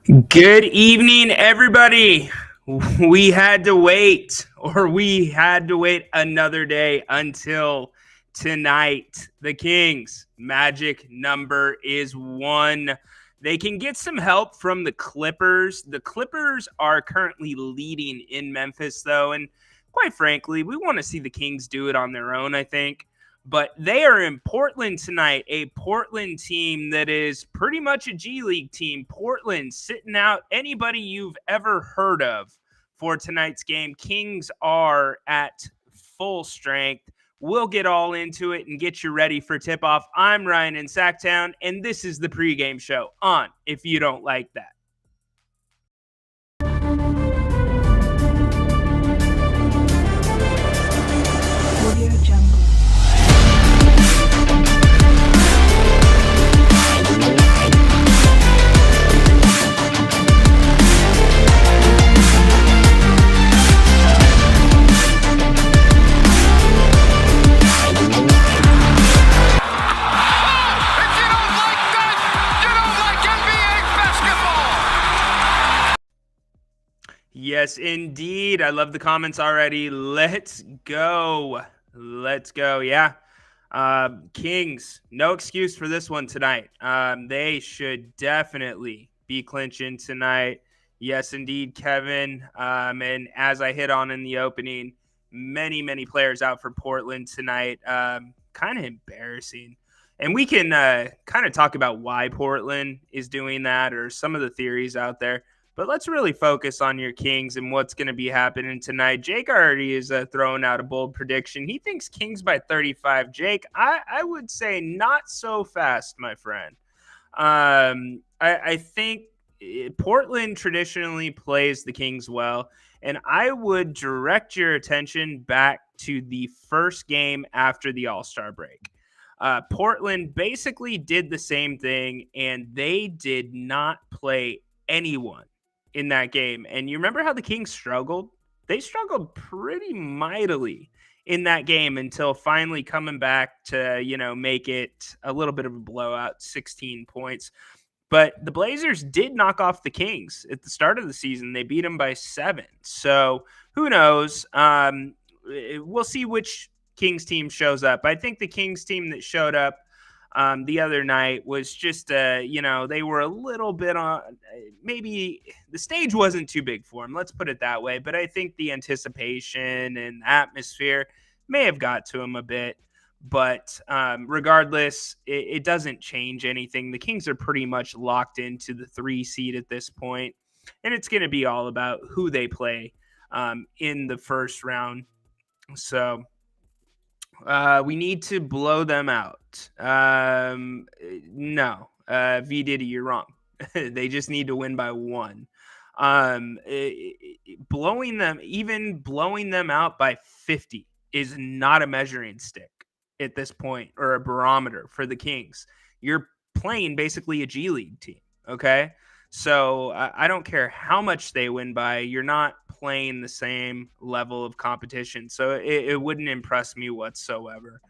Good evening, everybody. We had to wait another day until tonight. The Kings' magic number is 1. They can get some help from the Clippers. The Clippers are currently leading in Memphis, though, and quite frankly, we want to see the Kings do it on their own, I think. But they are in Portland tonight, a Portland team that is pretty much a G League team. Portland sitting out anybody you've ever heard of for tonight's game. Kings are at full strength. We'll get all into it and get you ready for tip-off. I'm Ryan in Sacktown, and this is the pregame show on If You Don't Like That. Yes, indeed. I love the comments already. Let's go. Yeah. Kings, no excuse for this one tonight. They should definitely be clinching tonight. Yes, indeed, Kevin. And as I hit on in the opening, many players out for Portland tonight. Kind of embarrassing. And we can kind of talk about why Portland is doing that or some of the theories out there. But let's really focus on your Kings and what's going to be happening tonight. Jake already is throwing out a bold prediction. He thinks Kings by 35. Jake, I would say not so fast, my friend. I think Portland traditionally plays the Kings well, and I would direct your attention back to the first game after the All-Star break. Portland basically did the same thing, and they did not play anyone in that game. And you remember how the Kings struggled? They struggled pretty mightily in that game until finally coming back to, make it a little bit of a blowout, 16 points. But the Blazers did knock off the Kings at the start of the season. They beat them by 7. So who knows? We'll see which Kings team shows up. I think the Kings team that showed up the other night was just, they were a little bit on, maybe the stage wasn't too big for them. Let's put it that way. But I think the anticipation and atmosphere may have got to them a bit. But regardless, it doesn't change anything. The Kings are pretty much locked into the 3 seed at this point, and it's going to be all about who they play in the first round. So we need to blow them out. No, V Diddy, you're wrong. They just need to win by 1. Blowing them out by 50 is not a measuring stick at this point or a barometer for the Kings. You're playing basically a G League team. Okay. So I don't care how much they win by, you're not playing the same level of competition. So it wouldn't impress me whatsoever.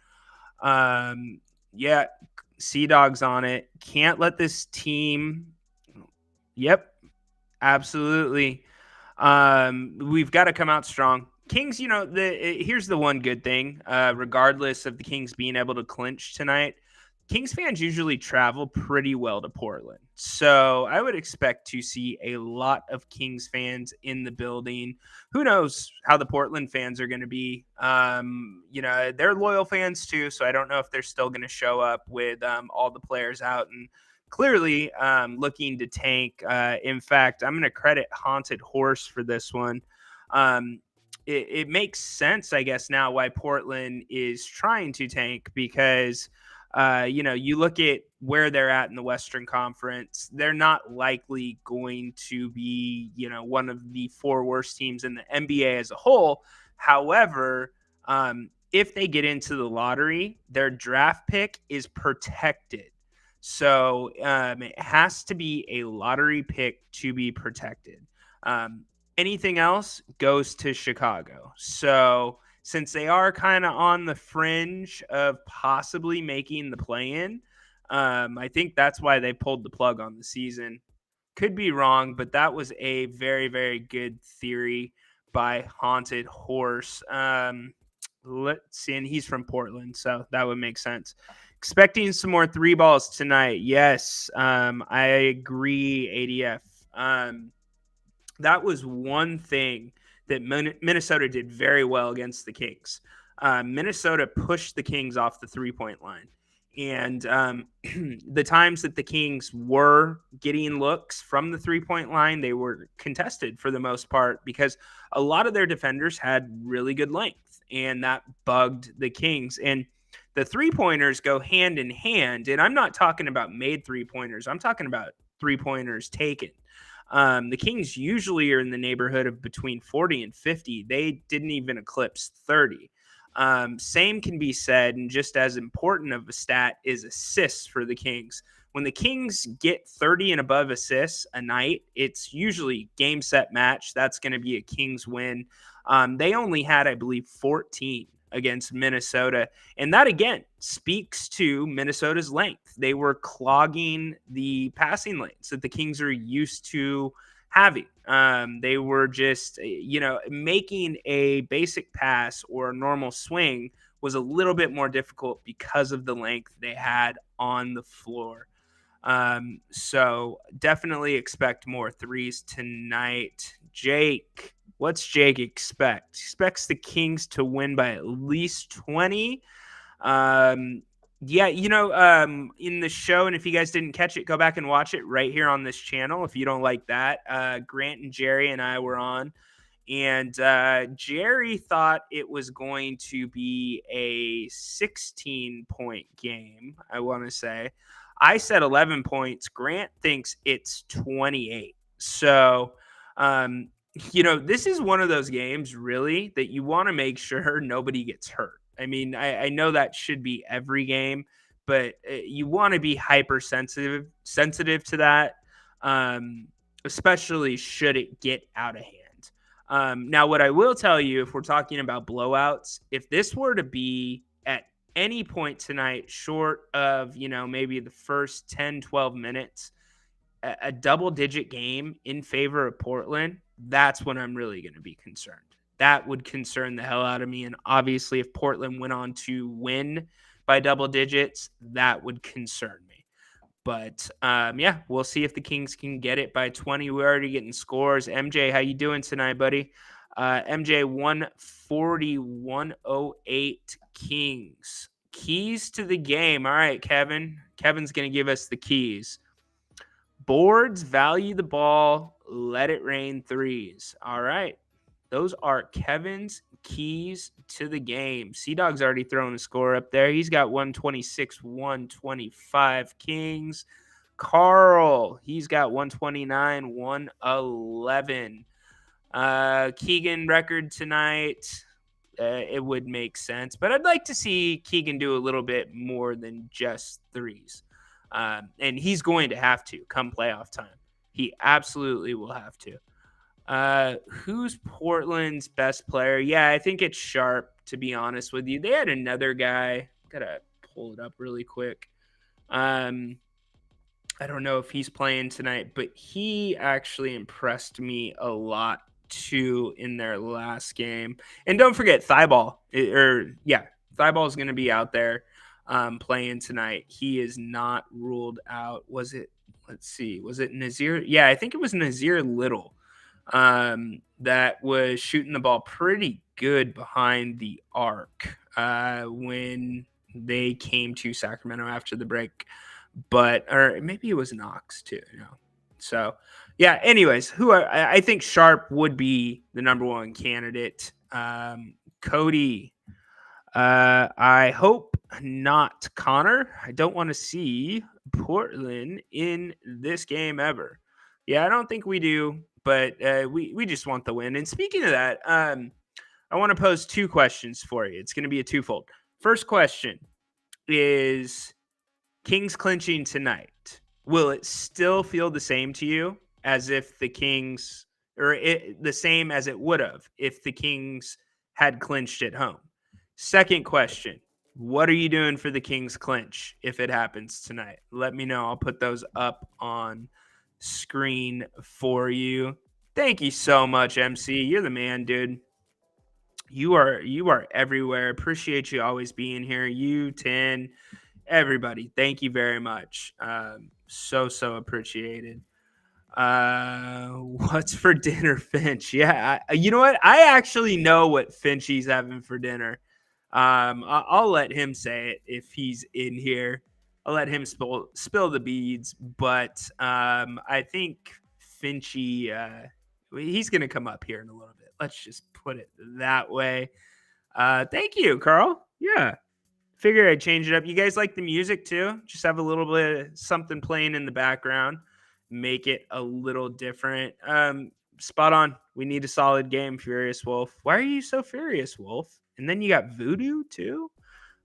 Yeah, Sea Dogs on it. Can't let this team. Yep, absolutely. We've got to come out strong. Kings, here's the one good thing. Regardless of the Kings being able to clinch tonight, Kings fans usually travel pretty well to Portland. So I would expect to see a lot of Kings fans in the building. Who knows how the Portland fans are going to be? They're loyal fans too. So I don't know if they're still going to show up with all the players out and clearly looking to tank. In fact, I'm going to credit Haunted Horse for this one. It makes sense, I guess, now why Portland is trying to tank because you look at where they're at in the Western Conference, they're not likely going to be, one of the 4 worst teams in the NBA as a whole. However, if they get into the lottery, their draft pick is protected. So it has to be a lottery pick to be protected. Anything else goes to Chicago. So since they are kind of on the fringe of possibly making the play-in, I think that's why they pulled the plug on the season. Could be wrong, but that was a very, very good theory by Haunted Horse. Let's see, and he's from Portland, so that would make sense. Expecting some more three balls tonight. Yes, I agree, ADF. That was one thing that Minnesota did very well against the Kings. Minnesota pushed the Kings off the three-point line. And the times that the Kings were getting looks from the three-point line, they were contested for the most part because a lot of their defenders had really good length, and that bugged the Kings. And the three-pointers go hand in hand, and I'm not talking about made three-pointers. I'm talking about three-pointers taken. The Kings usually are in the neighborhood of between 40 and 50. They didn't even eclipse 30. Same can be said, and just as important of a stat is assists for the Kings. When the Kings get 30 and above assists a night, it's usually game, set, match. That's going to be a Kings win. They only had, I believe, 14 against Minnesota. And that, again, speaks to Minnesota's length. They were clogging the passing lanes that the Kings are used to having. They were just, making a basic pass or a normal swing was a little bit more difficult because of the length they had on the floor. So definitely expect more threes tonight. Jake, what's Jake expect? He expects the Kings to win by at least 20. In the show, and if you guys didn't catch it, go back and watch it right here on this channel. If you don't like that, Grant and Jerry and I were on, and Jerry thought it was going to be a 16-point game, I want to say. I said 11 points. Grant thinks it's 28. So, this is one of those games, really, that you want to make sure nobody gets hurt. I mean, I know that should be every game, but you want to be hypersensitive to that, especially should it get out of hand. Now, what I will tell you, if we're talking about blowouts, if this were to be at any point tonight, short of, maybe the first 10, 12 minutes, a double-digit game in favor of Portland, that's when I'm really going to be concerned. That would concern the hell out of me. And obviously, if Portland went on to win by double digits, that would concern me. But, we'll see if the Kings can get it by 20. We're already getting scores. MJ, how you doing tonight, buddy? MJ, 140, 108 Kings. Keys to the game. All right, Kevin. Kevin's going to give us the keys. Boards, value the ball, let it rain threes. All right. Those are Kevin's keys to the game. Sea-Dog's already thrown a score up there. He's got 126, 125 Kings. Carl, he's got 129, 111. Keegan record tonight. It would make sense, but I'd like to see Keegan do a little bit more than just threes. And he's going to have to come playoff time. He absolutely will have to. Who's Portland's best player? Yeah, I think it's Sharp, to be honest with you. They had another guy. Gotta pull it up really quick. I don't know if he's playing tonight, but he actually impressed me a lot too in their last game. And don't forget Thibault. Thibault is going to be out there playing tonight. He is not ruled out. Was it Nazir? Yeah, I think it was Nazir Little. That was shooting the ball pretty good behind the arc when they came to Sacramento after the break, or maybe it was Knox too. So yeah. Anyways, I think Sharp would be the number one candidate. Cody, I hope not. Connor, I don't want to see Portland in this game ever. Yeah, I don't think we do. But we just want the win. And speaking of that, I want to pose two questions for you. It's going to be a twofold. First question is Kings clinching tonight. Will it still feel the same to you as if the Kings, the same as it would have if the Kings had clinched at home? Second question, what are you doing for the Kings clinch if it happens tonight? Let me know. I'll put those up on screen for you. Thank you so much, MC. You're the man, dude. You are everywhere. Appreciate you always being here. You 10, everybody. Thank you very much. So appreciated. What's for dinner, Finch? Yeah, you know what? I actually know what Finchie's having for dinner. I'll let him say it if he's in here. I'll let him spill the beads. But I think Finchie, he's gonna come up here in a little bit. Let's just put it that way. Thank you, Carl. Yeah. Figured I'd change it up. You guys like the music too? Just have a little bit of something playing in the background, make it a little different. Spot on. We need a solid game, Furious Wolf. Why are you so furious, Wolf? And then you got Voodoo too?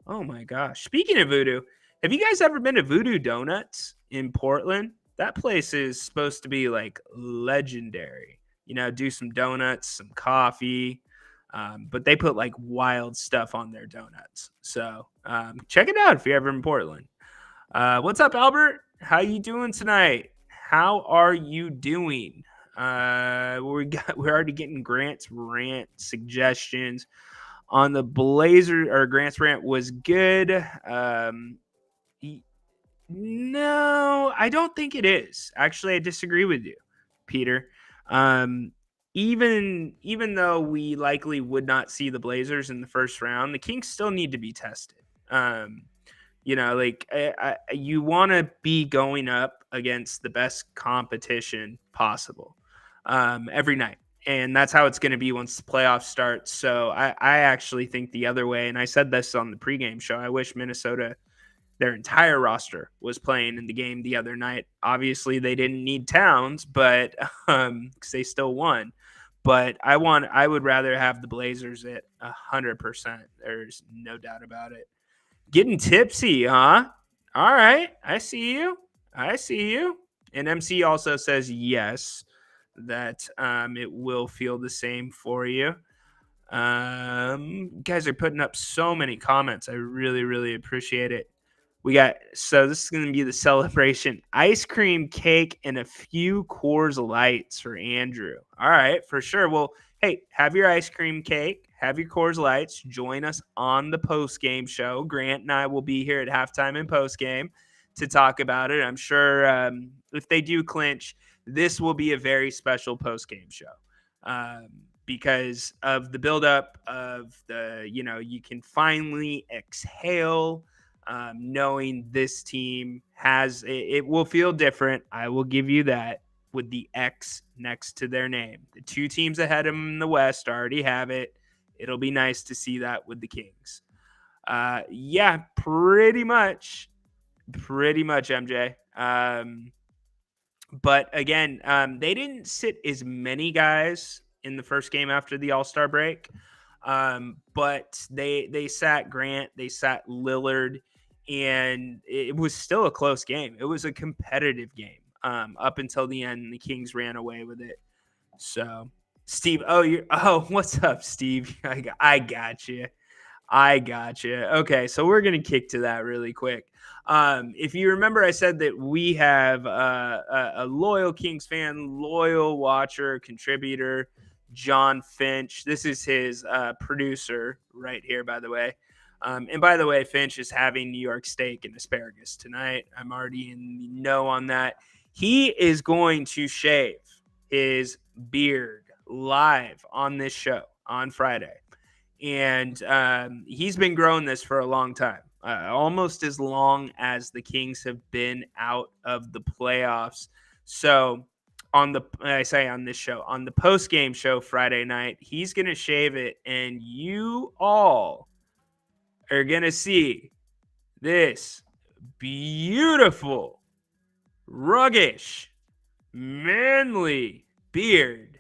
Oh my gosh. Speaking of Voodoo, have you guys ever been to Voodoo Donuts in Portland? That place is supposed to be like legendary. You know, do some donuts, some coffee. But they put like wild stuff on their donuts. So check it out if you're ever in Portland. What's up, Albert? How you doing tonight? How are you doing? We're already getting Grant's rant suggestions on the Blazers. Or Grant's rant was good. No, I don't think it is. Actually, I disagree with you, Peter. Um, even though we likely would not see the Blazers in the first round, the Kings still need to be tested. You know, like you want to be going up against the best competition possible every night. And that's how it's going to be once the playoffs start. So I actually think the other way, and I said this on the pregame show, I wish Minnesota, their entire roster, was playing in the game the other night. Obviously, they didn't need Towns, but because they still won. But I would rather have the Blazers at 100%. There's no doubt about it. Getting tipsy, huh? All right, I see you. I see you. And MC also says yes, that it will feel the same for you. You guys are putting up so many comments. I really appreciate it. So this is going to be the celebration: ice cream, cake, and a few Coors Lights for Andrew. All right, for sure. Well, hey, have your ice cream cake, have your Coors Lights. Join us on the post game show. Grant and I will be here at halftime and post game to talk about it. I'm sure if they do clinch, this will be a very special post game show. Because of the buildup of you can finally exhale, knowing this team it will feel different. I will give you that, with the X next to their name. The two teams ahead of them in the West already have it. It'll be nice to see that with the Kings. Yeah, pretty much, MJ. But again, they didn't sit as many guys in the first game after the All-Star break. But they sat Grant, they sat Lillard, and it was still a close game. It was a competitive game up until the end. The Kings ran away with it. So, Steve, what's up, Steve? I got you. Okay, so we're gonna kick to that really quick. If you remember, I said that we have a loyal Kings fan, loyal watcher, contributor, John Finch. This is his producer right here, by the way. And by the way, Finch is having New York steak and asparagus tonight. I'm already in the know on that. He is going to shave his beard live on this show on Friday. And he's been growing this for a long time, almost as long as the Kings have been out of the playoffs. So on the post game show Friday night, he's going to shave it, and you all are going to see this beautiful, ruggish, manly beard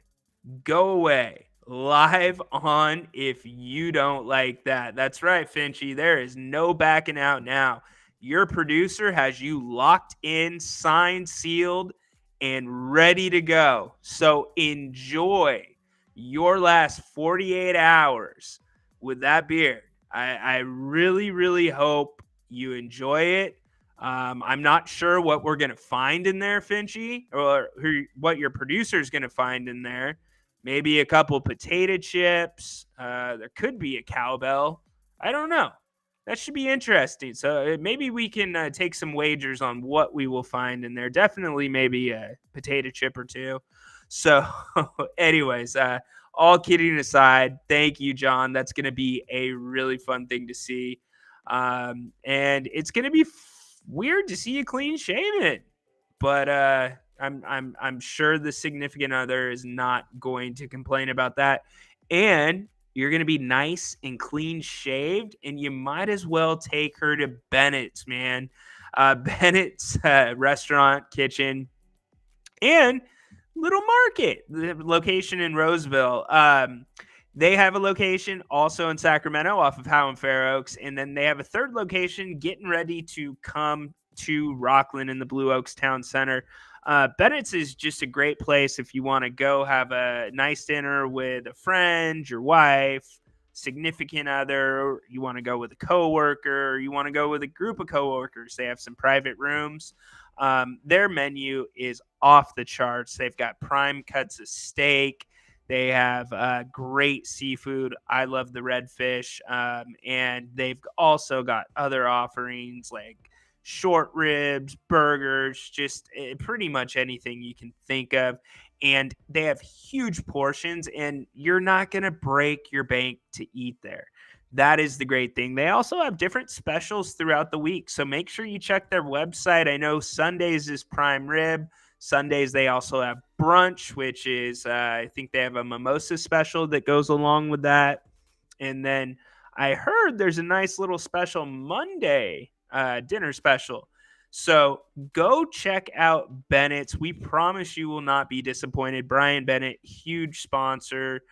go away live on If You Don't Like That. That's right, Finchy. There is no backing out now. Your producer has you locked in, signed, sealed, and ready to go. So enjoy your last 48 hours with that beard. I really hope you enjoy it. I'm not sure what we're going to find in there, Finchy, or what your producer is going to find in there. Maybe a couple potato chips. There could be a cowbell. I don't know. That should be interesting. So maybe we can take some wagers on what we will find in there. Definitely maybe a potato chip or two. So anyways, all kidding aside, thank you, John. That's going to be a really fun thing to see. And it's going to be weird to see you clean shaven, but I'm sure the significant other is not going to complain about that. And you're going to be nice and clean shaved, and you might as well take her to Bennett's, man. Bennett's restaurant, kitchen, and Little Market, the location in Roseville. They have a location also in Sacramento off of Howe and Fair Oaks. And then they have a third location getting ready to come to Rockland in the Blue Oaks Town Center. Bennett's is just a great place if you want to go have a nice dinner with a friend, your wife, significant other, you want to go with a coworker, or you want to go with a group of coworkers. They have some private rooms. Their menu is off the charts. They've got prime cuts of steak. They have great seafood. I love the redfish. And they've also got other offerings like short ribs, burgers, just pretty much anything you can think of. And they have huge portions, and you're not going to break your bank to eat there. That is the great thing. They also have different specials throughout the week. So make sure you check their website. I know Sundays is prime rib. Sundays, they also have brunch, which is, I think they have a mimosa special that goes along with that. And then I heard there's a nice little special Monday dinner special. So go check out Bennett's. We promise you will not be disappointed. Brian Bennett, huge sponsor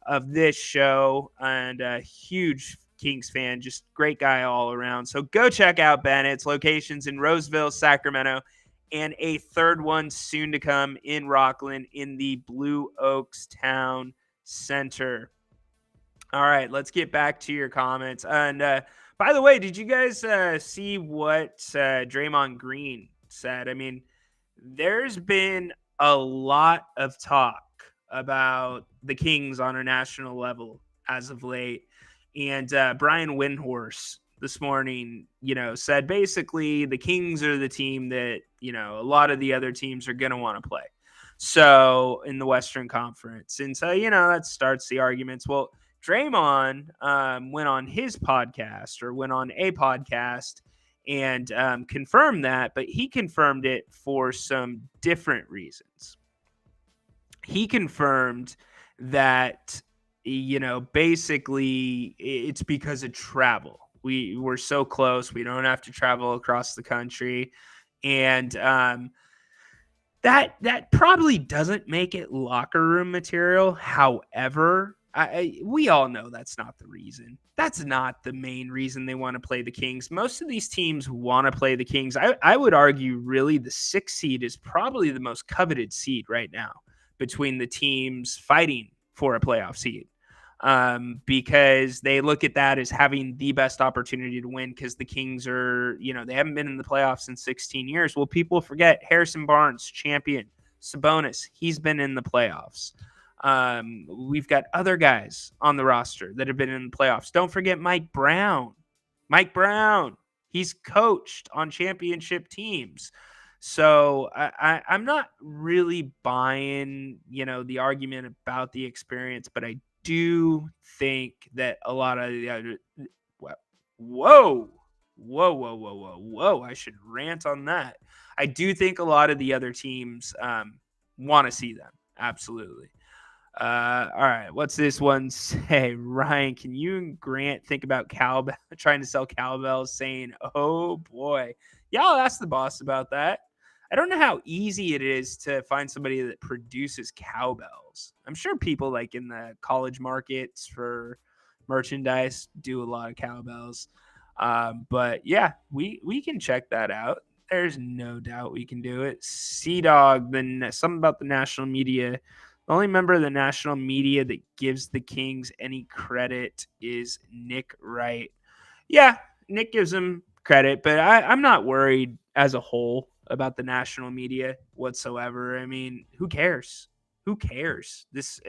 of this show and a huge Kings fan, just great guy all around. So go check out Bennett's. Locations in Roseville, Sacramento, and a third one soon to come in Rockland in the Blue Oaks Town Center. All right, let's get back to your comments. And by the way, did you guys see what Draymond Green said? I mean, there's been a lot of talk about the Kings on a national level as of late. And Brian Windhorst this morning, said basically the Kings are the team that, a lot of the other teams are going to want to play. So in the Western Conference. And so, that starts the arguments. Well, Draymond went on his podcast or went on a podcast and confirmed that, but he confirmed it for some different reasons. He confirmed that, basically it's because of travel. We're so close. We don't have to travel across the country. And that probably doesn't make it locker room material. However, we all know that's not the reason. That's not the main reason they want to play the Kings. Most of these teams want to play the Kings. I would argue really the 6th seed is probably the most coveted seed right now between the teams fighting for a playoff seed. Because they look at that as having the best opportunity to win because the Kings are, they haven't been in the playoffs in 16 years. Well, people forget Harrison Barnes, champion. Sabonis, he's been in the playoffs. We've got other guys on the roster that have been in the playoffs. Don't forget Mike Brown. He's coached on championship teams. So I'm not really buying, the argument about the experience, but I do think that a lot of the other whoa, I should rant on that. I do think a lot of the other teams want to see them. Absolutely. All right, what's this one say? Ryan, can you and Grant think about cowbell trying to sell cowbells, saying, oh boy, y'all ask the boss about that. I don't know how easy it is to find somebody that produces cowbells. I'm sure people like in the college markets for merchandise do a lot of cowbells. But yeah, we can check that out. There's no doubt we can do it. Sea-Dog, something about the national media. The only member of the national media that gives the Kings any credit is Nick Wright. Yeah, Nick gives them credit, but I'm not worried as a whole about the national media whatsoever. I mean, who cares? Who cares? This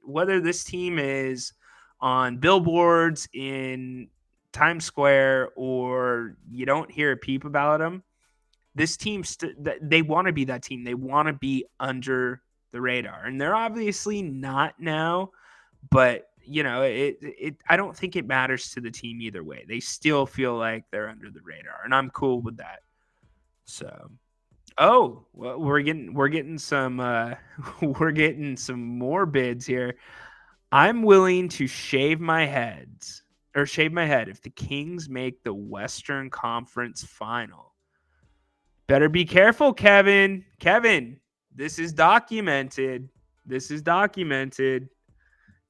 whether this team is on billboards in Times Square or you don't hear a peep about them. This team, they want to be that team. They want to be under the radar, and they're obviously not now. But I don't think it matters to the team either way. They still feel like they're under the radar, and I'm cool with that. So, oh, well, we're getting some we're getting some more bids here. I'm willing to shave my head if the Kings make the Western Conference Final. Better be careful, Kevin. Kevin, this is documented.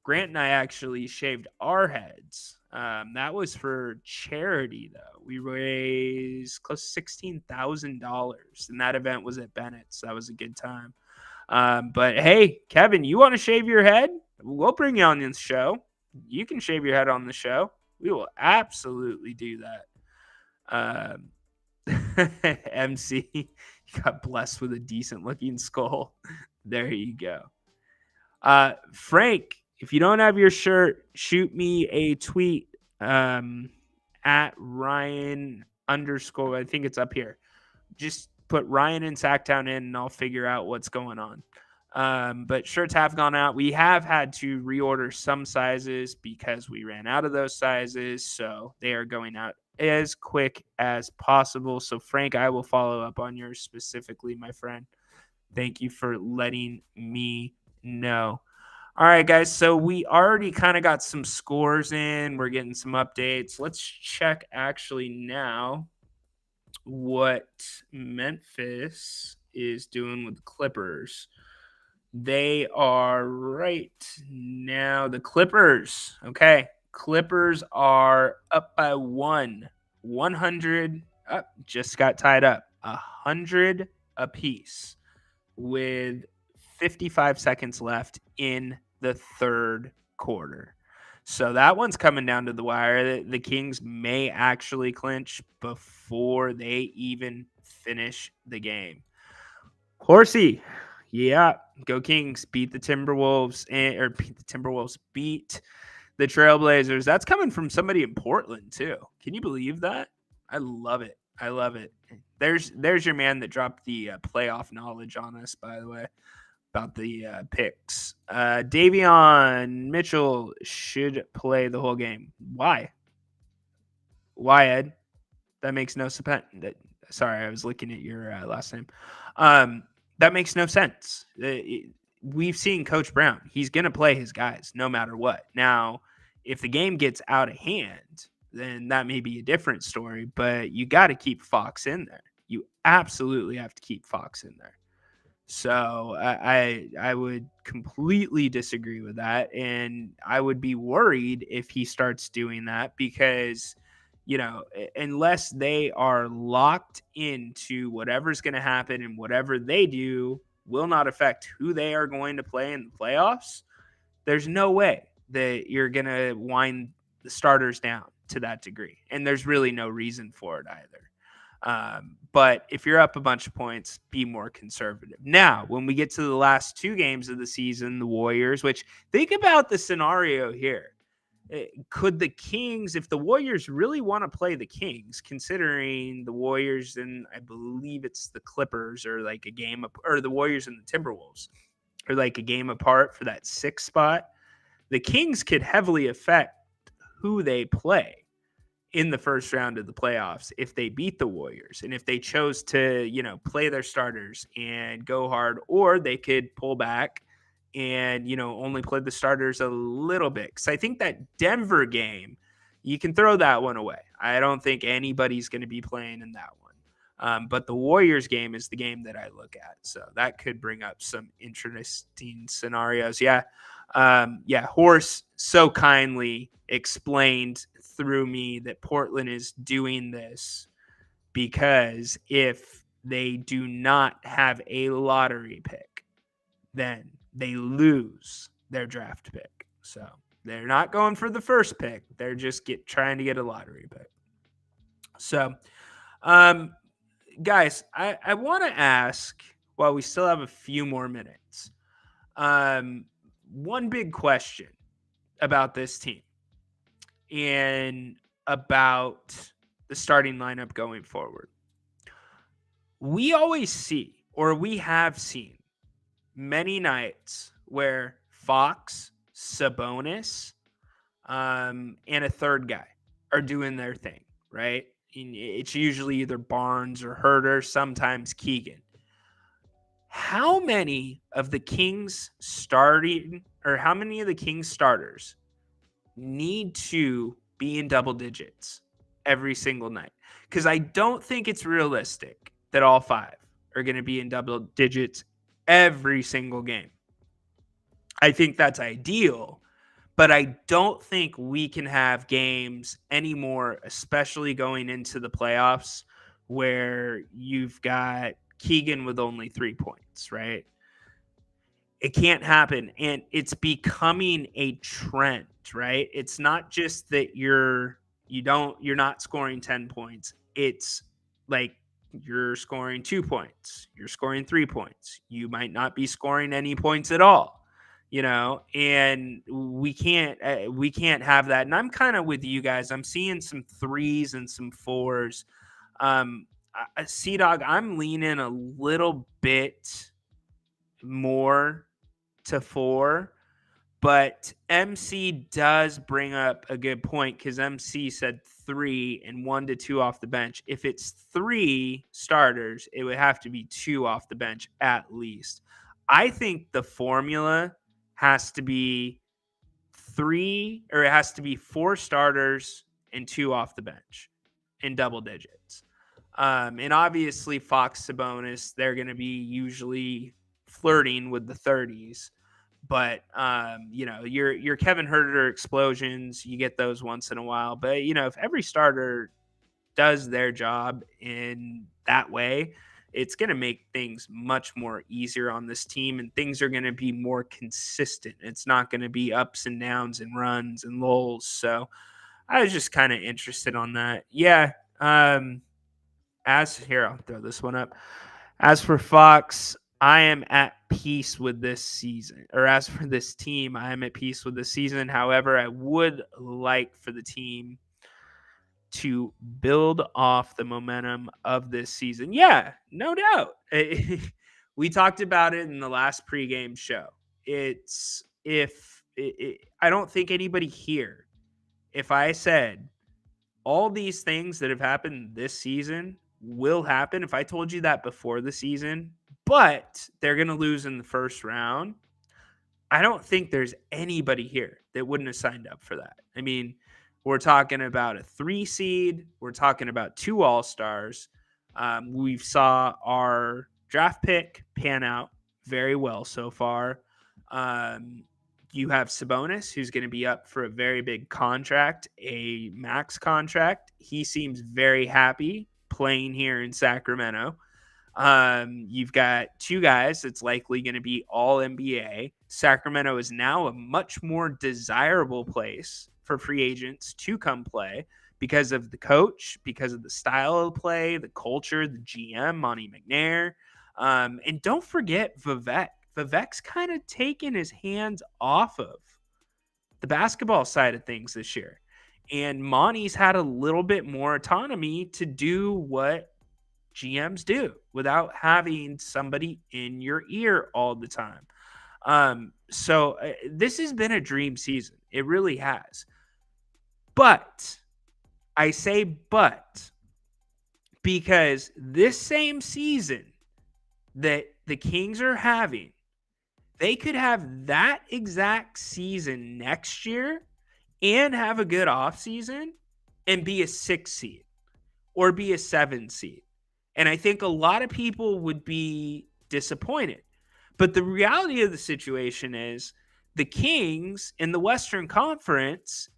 Grant and I actually shaved our heads. That was for charity, though. We raised close to $16,000, and that event was at Bennett's. That was a good time. But hey, Kevin, you want to shave your head? We'll bring you on this show. You can shave your head on the show. We will absolutely do that. MC, you got blessed with a decent looking skull. There you go. Frank, if you don't have your shirt, shoot me a tweet at Ryan _ I think it's up here. Just put Ryan and Sacktown in and I'll figure out what's going on. But shirts have gone out. We have had to reorder some sizes because we ran out of those sizes. So they are going out as quick as possible. So Frank, I will follow up on yours specifically, my friend. Thank you for letting me know. All right, guys. So we already kind of got some scores in. We're getting some updates. Let's check actually now what Memphis is doing with the Clippers. They are right now. The Clippers. Okay. Clippers are up by 100. Just got tied up. 100 apiece with 55 seconds left in the third quarter. So that one's coming down to the wire. The Kings may actually clinch before they even finish the game. Horsey, yeah, go Kings. Beat the Timberwolves beat the Trailblazers. That's coming from somebody in Portland too. Can you believe that? I love it. There's your man that dropped the playoff knowledge on us, by the way, about the picks. Davion Mitchell should play the whole game. Why, Ed? That makes no sense. Sorry, I was looking at your last name. That makes no sense. We've seen Coach Brown. He's going to play his guys no matter what. Now, if the game gets out of hand, then that may be a different story, but you got to keep Fox in there. You absolutely have to keep Fox in there. So I would completely disagree with that. And I would be worried if he starts doing that because, unless they are locked into whatever's going to happen and whatever they do will not affect who they are going to play in the playoffs, there's no way that you're going to wind the starters down to that degree. And there's really no reason for it either. But if you're up a bunch of points, be more conservative. Now, when we get to the last two games of the season, the Warriors, which think about the scenario here. Could the Kings, if the Warriors really want to play the Kings, considering the Warriors and I believe it's the Clippers or like a game, or the Warriors and the Timberwolves are like a game apart for that 6th spot, the Kings could heavily affect who they play in the first round of the playoffs if they beat the Warriors and if they chose to, play their starters and go hard, or they could pull back and, only play the starters a little bit. Because I think that Denver game, you can throw that one away. I don't think anybody's going to be playing in that one. But the Warriors game is the game that I look at. So that could bring up some interesting scenarios. Yeah. Horse so kindly explained through me that Portland is doing this because if they do not have a lottery pick, then they lose their draft pick. So they're not going for the first pick. They're just trying to get a lottery pick. So Um, Guys, I want to ask while we still have a few more minutes. One big question about this team and about the starting lineup going forward. We always see, or we have seen, many nights where Fox, Sabonis, and a third guy are doing their thing, right? And it's usually either Barnes or Herter, sometimes Keegan. How many of the Kings starting, or how many of the Kings starters need to be in double digits every single night? Because I don't think it's realistic that all five are going to be in double digits every single game. I think that's ideal, but I don't think we can have games anymore, especially going into the playoffs, where you've got Keegan with only 3 points, right? It can't happen. And it's becoming a trend, right? It's not just that you're not scoring 10 points. It's like you're scoring 2 points, you're scoring 3 points. You might not be scoring any points at all, and we can't have that. And I'm kind of with you guys. I'm seeing some threes and some fours. Sea Dog, I'm leaning a little bit more to 4, but MC does bring up a good point because MC said 3 and 1 to 2 off the bench. If it's 3 starters, it would have to be 2 off the bench at least. I think the formula has to be 3, or it has to be 4 starters and 2 off the bench in double digits. And obviously Fox, Sabonis, they're going to be usually flirting with the 30s. But your Kevin Herter explosions, you get those once in a while. But if every starter does their job in that way, it's going to make things much more easier on this team, and things are going to be more consistent. It's not going to be ups and downs and runs and lulls. So I was just kind of interested on that. Yeah. I'll throw this one up. As for Fox, I am at peace with this season. Or as for this team, I am at peace with this season. However, I would like for the team to build off the momentum of this season. Yeah, no doubt. We talked about it in the last pregame show. I don't think anybody here, if I said all these things that have happened this season will happen, if I told you that before the season, but they're going to lose in the first round, I don't think there's anybody here that wouldn't have signed up for that. I mean, we're talking about a 3 seed. We're talking about 2 All-Stars. We've saw our draft pick pan out very well so far. You have Sabonis, who's going to be up for a very big contract, a max contract. He seems very happy playing here in Sacramento. You've got 2 guys that's likely going to be all NBA. Sacramento is now a much more desirable place for free agents to come play because of the coach, because of the style of play, the culture, the GM, Monty McNair. And don't forget Vivek. Vivek's kind of taken his hands off of the basketball side of things this year. And Monty's had a little bit more autonomy to do what GMs do without having somebody in your ear all the time. So this has been a dream season. It really has. But I say but because this same season that the Kings are having, they could have that exact season next year and have a good offseason and be a 6 seed or be a 7 seed. And I think a lot of people would be disappointed. But the reality of the situation is the Kings in the Western Conference,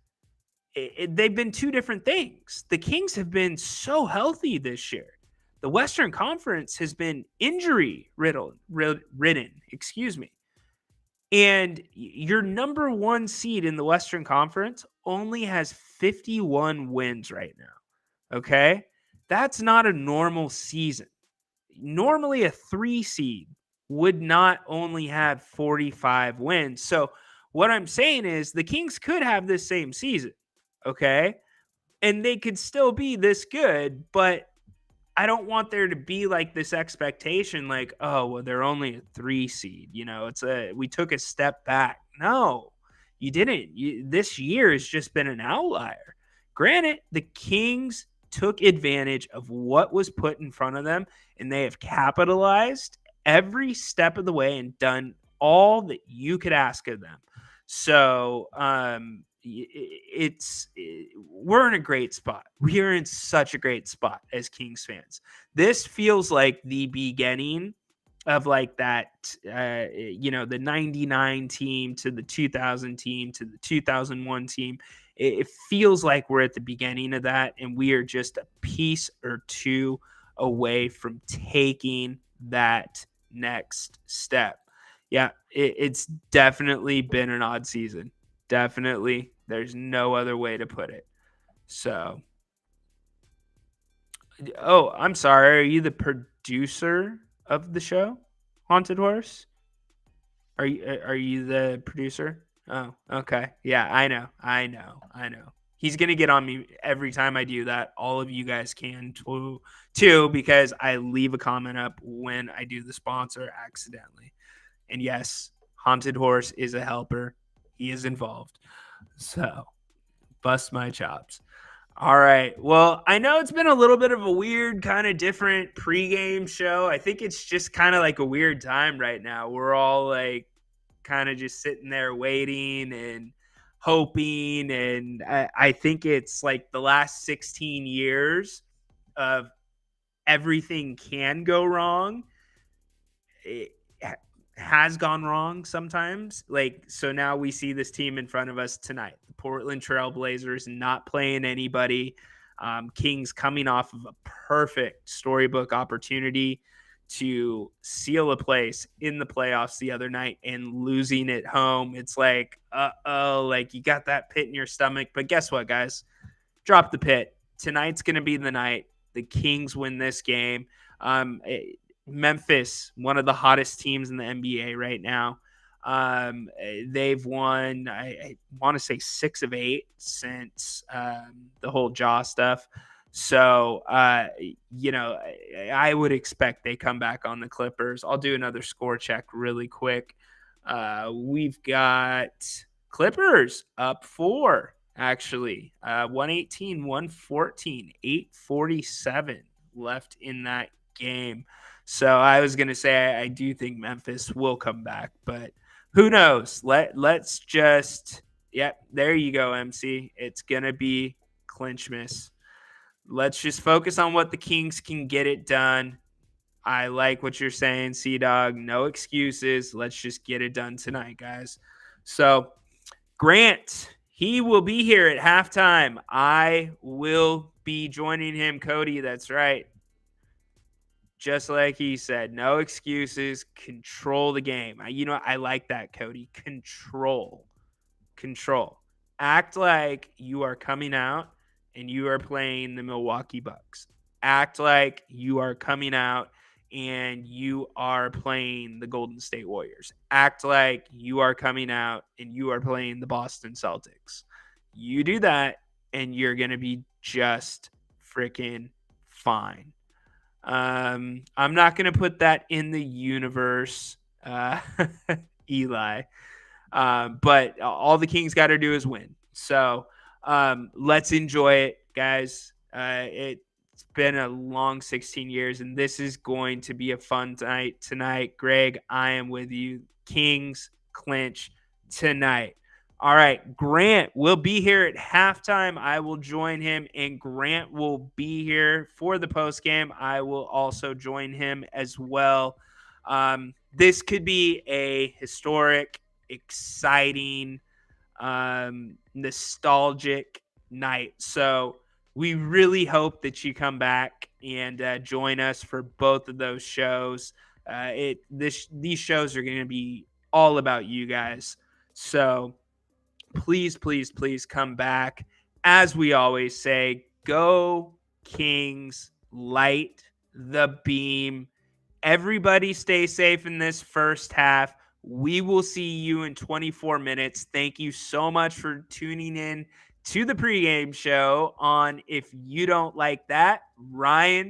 they've been 2 different things. The Kings have been so healthy this year. The Western Conference has been injury ridden, excuse me. And your number 1 seed in the Western Conference only has 51 wins right now. Okay? That's not a normal season. Normally, a 3 seed would not only have 45 wins. So, what I'm saying is the Kings could have this same season, okay? And they could still be this good, but I don't want there to be like this expectation like, oh, well, they're only a 3 seed. We took a step back. No, you didn't. This year has just been an outlier. Granted, the Kings took advantage of what was put in front of them, and they have capitalized every step of the way and done all that you could ask of them. So, we're in a great spot. We are in such a great spot as Kings fans. This feels like the beginning of like that, the 99 team to the 2000 team to the 2001 team. It feels like we're at the beginning of that, and we are just a piece or two away from taking that next step. Yeah, it's definitely been an odd season. Definitely. There's no other way to put it. So, oh, I'm sorry. Are you the producer of the show, Haunted Horse? Are you the producer? Oh, okay. Yeah, I know. He's gonna get on me every time I do that. All of you guys can too, because I leave a comment up when I do the sponsor accidentally. And yes, Haunted Horse is a helper. He is involved. So, bust my chops. All right. Well, I know it's been a little bit of a weird, kind of different pregame show. I think it's just kind of like a weird time right now. We're all like kind of just sitting there waiting and hoping. And I think it's like the last 16 years of everything can go wrong. It has gone wrong sometimes. Like, so now we see this team in front of us tonight. The Portland Trail Blazers not playing anybody. Kings coming off of a perfect storybook opportunity to seal a place in the playoffs the other night and losing at home. It's like, like you got that pit in your stomach. But guess what, guys? Drop the pit. Tonight's going to be the night. The Kings win this game. Memphis, one of the hottest teams in the NBA right now. They've won, I want to say 6 of 8 since the whole jaw stuff. So, I would expect they come back on the Clippers. I'll do another score check really quick. We've got Clippers up 4, actually. 118, 114, 8:47 left in that game. So I was going to say I do think Memphis will come back, but who knows? Let's just there you go, MC. It's going to be Clinchmas. Let's just focus on what the Kings can get it done. I like what you're saying, C-Dog. No excuses. Let's just get it done tonight, guys. So, Grant, he will be here at halftime. I will be joining him, Cody. That's right. Just like he said, no excuses, control the game. I like that, Cody. Control. Act like you are coming out and you are playing the Milwaukee Bucks. Act like you are coming out and you are playing the Golden State Warriors. Act like you are coming out and you are playing the Boston Celtics. You do that and you're going to be just freaking fine. I'm not going to put that in the universe, Eli. But all the Kings got to do is win. So let's enjoy it, guys. It's been a long 16 years, and this is going to be a fun night tonight. Greg, I am with you. Kings clinch tonight. All right, Grant will be here at halftime. I will join him, and Grant will be here for the postgame. I will also join him as well. This could be a historic, exciting, nostalgic night. So we really hope that you come back and join us for both of those shows. These shows are going to be all about you guys. So please, please, please come back. As we always say, go Kings, light the beam. Everybody stay safe in this first half. We will see you in 24 minutes. Thank you so much for tuning in to the pregame show on If You Don't Like That. Ryan